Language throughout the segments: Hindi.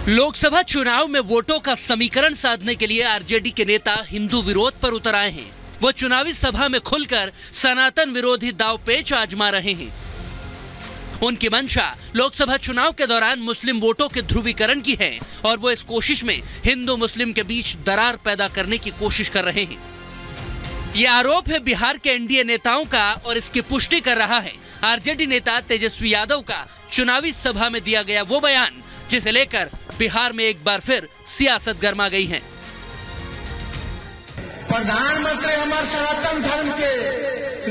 लोकसभा चुनाव में वोटों का समीकरण साधने के लिए आरजेडी के नेता हिंदू विरोध पर उतर आए हैं। वो चुनावी सभा में खुलकर सनातन विरोधी दांवपेच आजमा रहे हैं। उनकी मंशा लोकसभा चुनाव के दौरान मुस्लिम वोटों के ध्रुवीकरण की है और वो इस कोशिश में हिंदू मुस्लिम के बीच दरार पैदा करने की कोशिश कर रहे हैं। ये आरोप है बिहार के एनडीए नेताओं का और इसकी पुष्टि कर रहा है आरजेडी नेता तेजस्वी यादव का चुनावी सभा में दिया गया वो बयान, जिसे लेकर बिहार में एक बार फिर सियासत गर्मा गई है। प्रधानमंत्री हमारे सनातन धर्म के,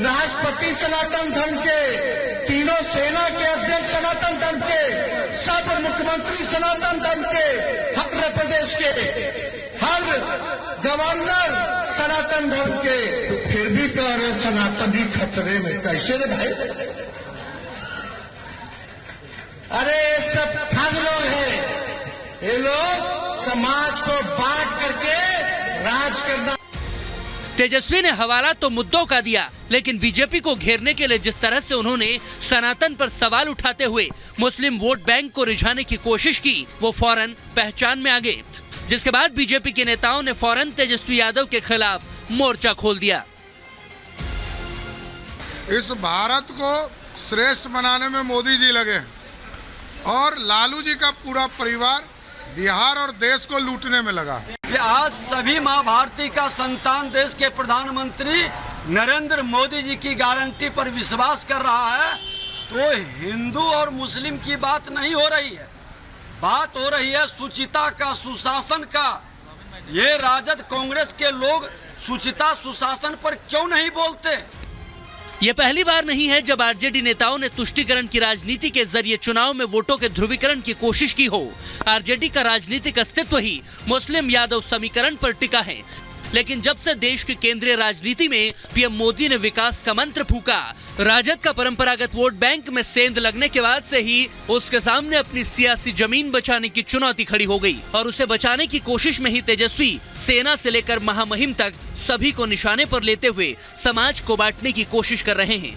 राष्ट्रपति सनातन धर्म के, तीनों सेना के अध्यक्ष सनातन धर्म के, सब मुख्यमंत्री सनातन धर्म के, हर प्रदेश के हर गवर्नर सनातन धर्म के, फिर भी कह रहे सनातन ही खतरे में। कैसे रे भाई? अरे सब ठग लोग हैं, ये लोग समाज को बांट करके राज करना। तेजस्वी ने हवाला तो मुद्दों का दिया, लेकिन बीजेपी को घेरने के लिए जिस तरह से उन्होंने सनातन पर सवाल उठाते हुए मुस्लिम वोट बैंक को रिझाने की कोशिश की, वो फौरन पहचान में आ गए, जिसके बाद बीजेपी के नेताओं ने फौरन तेजस्वी यादव के खिलाफ मोर्चा खोल दिया। इस भारत को श्रेष्ठ बनाने में मोदी जी लगे और लालू जी का पूरा परिवार बिहार और देश को लूटने में लगा कि आज सभी माँ भारती का संतान देश के प्रधानमंत्री नरेंद्र मोदी जी की गारंटी पर विश्वास कर रहा है, तो हिंदू और मुस्लिम की बात नहीं हो रही है, बात हो रही है सुचिता का, सुशासन का। ये राजद कांग्रेस के लोग सुचिता सुशासन पर क्यों नहीं बोलते? ये पहली बार नहीं है जब आरजेडी नेताओं ने तुष्टीकरण की राजनीति के जरिए चुनाव में वोटों के ध्रुवीकरण की कोशिश की हो। आरजेडी का राजनीतिक अस्तित्व ही मुस्लिम यादव समीकरण पर टिका है, लेकिन जब से देश की केंद्रीय राजनीति में पीएम मोदी ने विकास का मंत्र फूका, राजद का परंपरागत वोट बैंक में सेंध लगने के बाद से ही उसके सामने अपनी सियासी जमीन बचाने की चुनौती खड़ी हो गई और उसे बचाने की कोशिश में ही तेजस्वी सेना से लेकर महामहिम तक सभी को निशाने पर लेते हुए समाज को बांटने की कोशिश कर रहे हैं।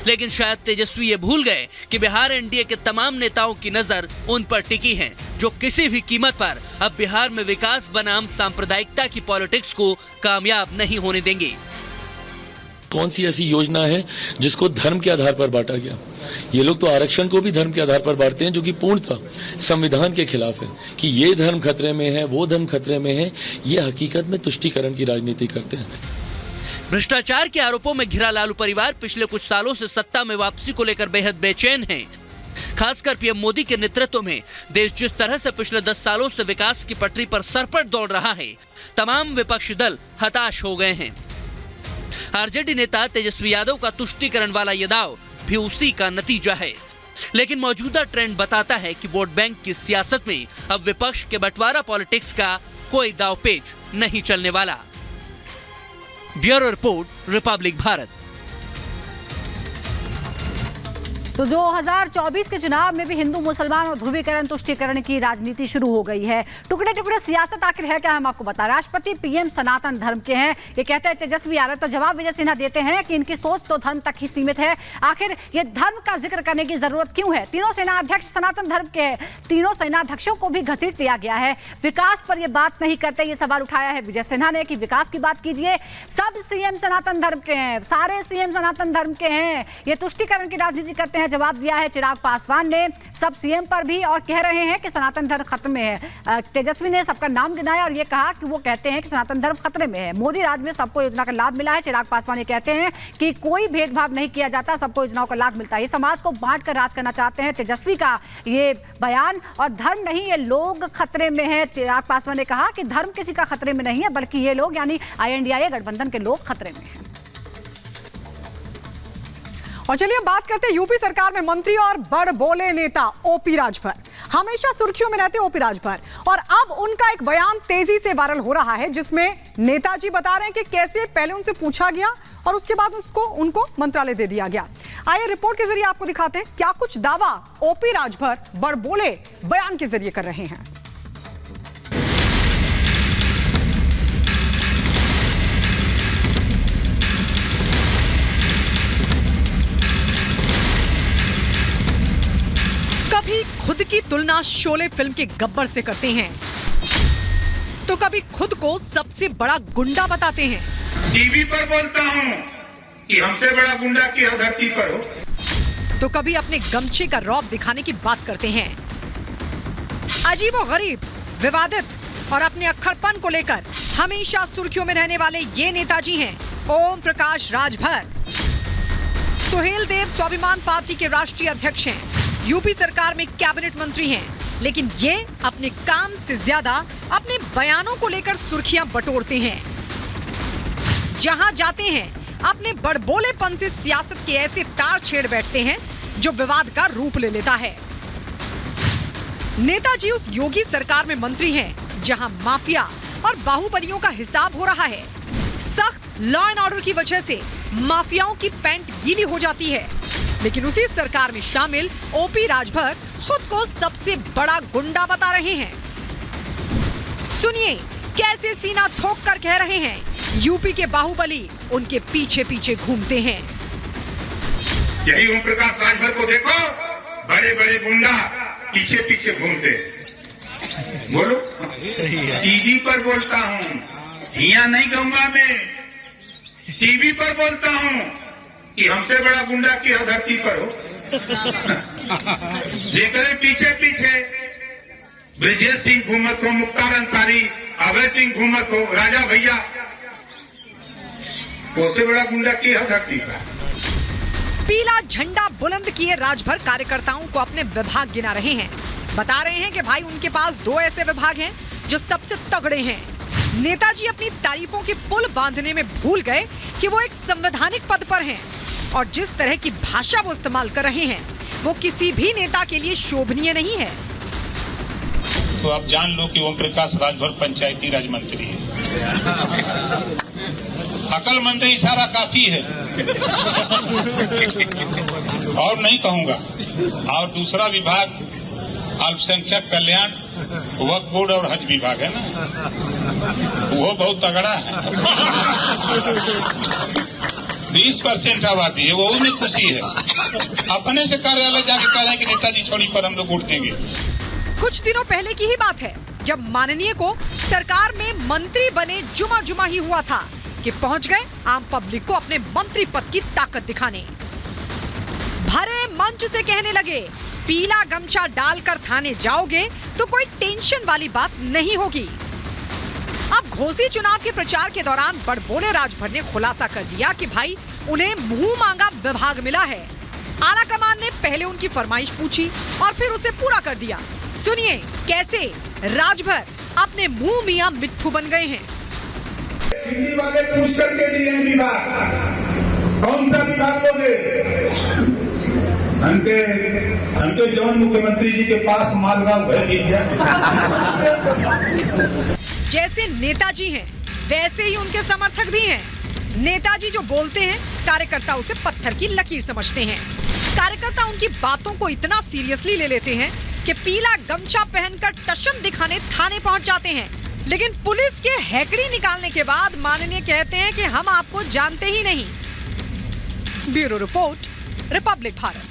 लेकिन शायद तेजस्वी ये भूल गए कि बिहार एनडीए के तमाम नेताओं की नजर उन पर टिकी है, जो किसी भी कीमत पर अब बिहार में विकास बनाम सांप्रदायिकता की पॉलिटिक्स को कामयाब नहीं होने देंगे। कौन सी ऐसी योजना है जिसको धर्म के आधार पर बांटा गया? ये लोग तो आरक्षण को भी धर्म के आधार पर बांटते हैं, जो कि पूर्णतः संविधान के खिलाफ है कि ये धर्म खतरे में है, वो धर्म खतरे में है। ये हकीकत में तुष्टीकरण की राजनीति करते हैं। भ्रष्टाचार के आरोपों में घिरा लालू परिवार पिछले कुछ सालों से सत्ता में वापसी को लेकर बेहद बेचैन है। खासकर पीएम मोदी के नेतृत्व में देश जिस तरह से पिछले 10 सालों से विकास की पटरी पर सरपट दौड़ रहा है, तमाम विपक्षी दल हताश हो गए हैं। आरजेडी नेता तेजस्वी यादव का तुष्टीकरण वाला ये दाव भी उसी का नतीजा है। लेकिन मौजूदा ट्रेंड बताता है कि वोट बैंक की सियासत में अब विपक्ष के बंटवारा पॉलिटिक्स का कोई दावपेच नहीं चलने वाला। Bureau report, Republic Bharat. तो 2024 के चुनाव में भी हिंदू मुसलमान और ध्रुवीकरण तुष्टीकरण की राजनीति शुरू हो गई है। टुकड़े टुकड़े सियासत आखिर है क्या, हम आपको बता। राष्ट्रपति पीएम सनातन धर्म के हैं, ये कहते हैं तेजस्वी यादव। तो जवाब विजय सिन्हा देते हैं कि इनकी सोच तो धर्म तक ही सीमित है। आखिर ये धर्म का जिक्र करने की जरूरत क्यों है? तीनों सेनाध्यक्ष सनातन धर्म के हैं, तीनों सेनाध्यक्षों को भी घसीट लिया गया है। विकास पर ये बात नहीं करते, ये सवाल उठाया है विजय सिन्हा ने कि विकास की बात कीजिए। सब सीएम सनातन धर्म के हैं, सारे सीएम सनातन धर्म के हैं, ये तुष्टीकरण की राजनीति करते हैं। जवाब दिया है चिराग पासवान ने सब सीएम पर भी और कह रहे हैं कि सनातन धर्म खत्म में है। तेजस्वी ने सबका नाम गिनाया और ये कहा कि वो कहते हैं कि सनातन धर्म खतरे में है। मोदी राज में सबको योजना का लाभ मिला है। चिराग पासवान ये कहते हैं कि कोई भेदभाव नहीं किया जाता, सबको योजनाओं का लाभ मिलता है। ये समाज को बांट कर राज करना चाहते हैं। तेजस्वी का ये बयान, और धर्म नहीं ये लोग खतरे में है। चिराग पासवान ने कहा कि धर्म किसी का खतरे में नहीं है, बल्कि ये लोग यानी INDIA गठबंधन के लोग खतरे में हैं। और चलिए बात करते हैं यूपी सरकार में मंत्री और बड़ बोले नेता ओपी राजभर। हमेशा सुर्खियों में रहते ओपी राजभर, और अब उनका एक बयान तेजी से वायरल हो रहा है, जिसमें नेताजी बता रहे हैं कि कैसे पहले उनसे पूछा गया और उसके बाद उनको मंत्रालय दे दिया गया। आइए रिपोर्ट के जरिए आपको दिखाते हैं क्या कुछ दावा ओपी राजभर बड़ बोले बयान के जरिए कर रहे हैं। कभी खुद की तुलना शोले फिल्म के गब्बर से करते हैं, तो कभी खुद को सबसे बड़ा गुंडा बताते हैं। टीवी पर बोलता हूँ कि हमसे बड़ा गुंडा की धरती पर हो, तो कभी अपने गमछे का रौब दिखाने की बात करते हैं। अजीबोगरीब, विवादित और अपने अक्खड़पन को लेकर हमेशा सुर्खियों में रहने वाले ये नेताजी हैं ओम प्रकाश राजभर। सुहेल देव स्वाभिमान पार्टी के राष्ट्रीय अध्यक्ष हैं, यूपी सरकार में कैबिनेट मंत्री हैं, लेकिन ये अपने काम से ज्यादा अपने बयानों को लेकर सुर्खियां बटोरते हैं। जहां जाते हैं अपने बड़बोलेपन से सियासत के ऐसे तार छेड़ बैठते हैं जो विवाद का रूप ले लेता है। नेताजी उस योगी सरकार में मंत्री हैं जहां माफिया और बाहुबलियों का हिसाब हो रहा है। सख्त लॉ एंड ऑर्डर की वजह से माफियाओं की पैंट गीली हो जाती है, लेकिन उसी सरकार में शामिल ओपी राजभर खुद को सबसे बड़ा गुंडा बता रहे हैं। सुनिए कैसे सीना ठोक कर कह रहे हैं, यूपी के बाहुबली उनके पीछे पीछे घूमते हैं। यही ओम प्रकाश राजभर को देखो, बड़े बड़े गुंडा पीछे पीछे घूमते। बोलो, टीवी पर बोलता हूँ, यहाँ नहीं कहूंगा मैं, टीवी पर बोलता हूँ कि हमसे बड़ा गुंडा की धरती पर हो। जेकरे पीछे पीछे ब्रिजेश सिंह घूमत हो, मुख्तार अंसारी, अभय सिंह घूमत हो, राजा भैया, उससे बड़ा गुंडा की धरती पर। पीला झंडा बुलंद किए राजभर कार्यकर्ताओं को अपने विभाग गिना रहे हैं। बता रहे हैं कि भाई उनके पास 2 ऐसे विभाग हैं जो सबसे तगड़े हैं। नेताजी अपनी तारीफों के पुल बांधने में भूल गए कि वो एक संवैधानिक पद पर हैं और जिस तरह की भाषा वो इस्तेमाल कर रहे हैं वो किसी भी नेता के लिए शोभनीय नहीं है। तो आप जान लो कि ओम प्रकाश राजभर पंचायती राज मंत्री है। अकलमंद इशारा काफी है और नहीं कहूंगा। और दूसरा विभाग अल्पसंख्यक कल्याण, वक्फ बोर्ड और हज विभाग है ना, वो बहुत तगड़ा है। 20% आबादी है, वो में खुशी है। अपने से कार्यालय जाके कह रहे हैं कि नेताजी छोड़ी पर हम लोग वोट देंगे। कुछ दिनों पहले की ही बात है जब माननीय को सरकार में मंत्री बने जुमा ही हुआ था कि पहुंच गए आम पब्लिक को अपने मंत्री पद की ताकत दिखाने। भरे मंच से कहने लगे, पीला गमछा डालकर थाने जाओगे तो कोई टेंशन वाली बात नहीं होगी। अब घोसी चुनाव के प्रचार के दौरान बड़बोले राजभर ने खुलासा कर दिया कि भाई उन्हें मुंह मांगा विभाग मिला है। आला कमान ने पहले उनकी फरमाइश पूछी और फिर उसे पूरा कर दिया। सुनिए कैसे राजभर अपने मुंह मियां मिट्ठू बन गए हैं। दिल्ली वाले पूछ करके दिए विभाग, कौन सा विभाग लोगे? हमके जौन मुख्यमंत्री जी के पास मालगांव भर दिया। जैसे नेताजी हैं वैसे ही उनके समर्थक भी हैं। नेताजी जो बोलते हैं कार्यकर्ता उसे पत्थर की लकीर समझते हैं। कार्यकर्ता उनकी बातों को इतना सीरियसली ले लेते हैं कि पीला गमछा पहनकर टशन दिखाने थाने पहुंच जाते हैं। लेकिन पुलिस के हैकड़ी निकालने के बाद माननीय कहते हैं कि हम आपको जानते ही नहीं। Bureau report, Republic Bharat.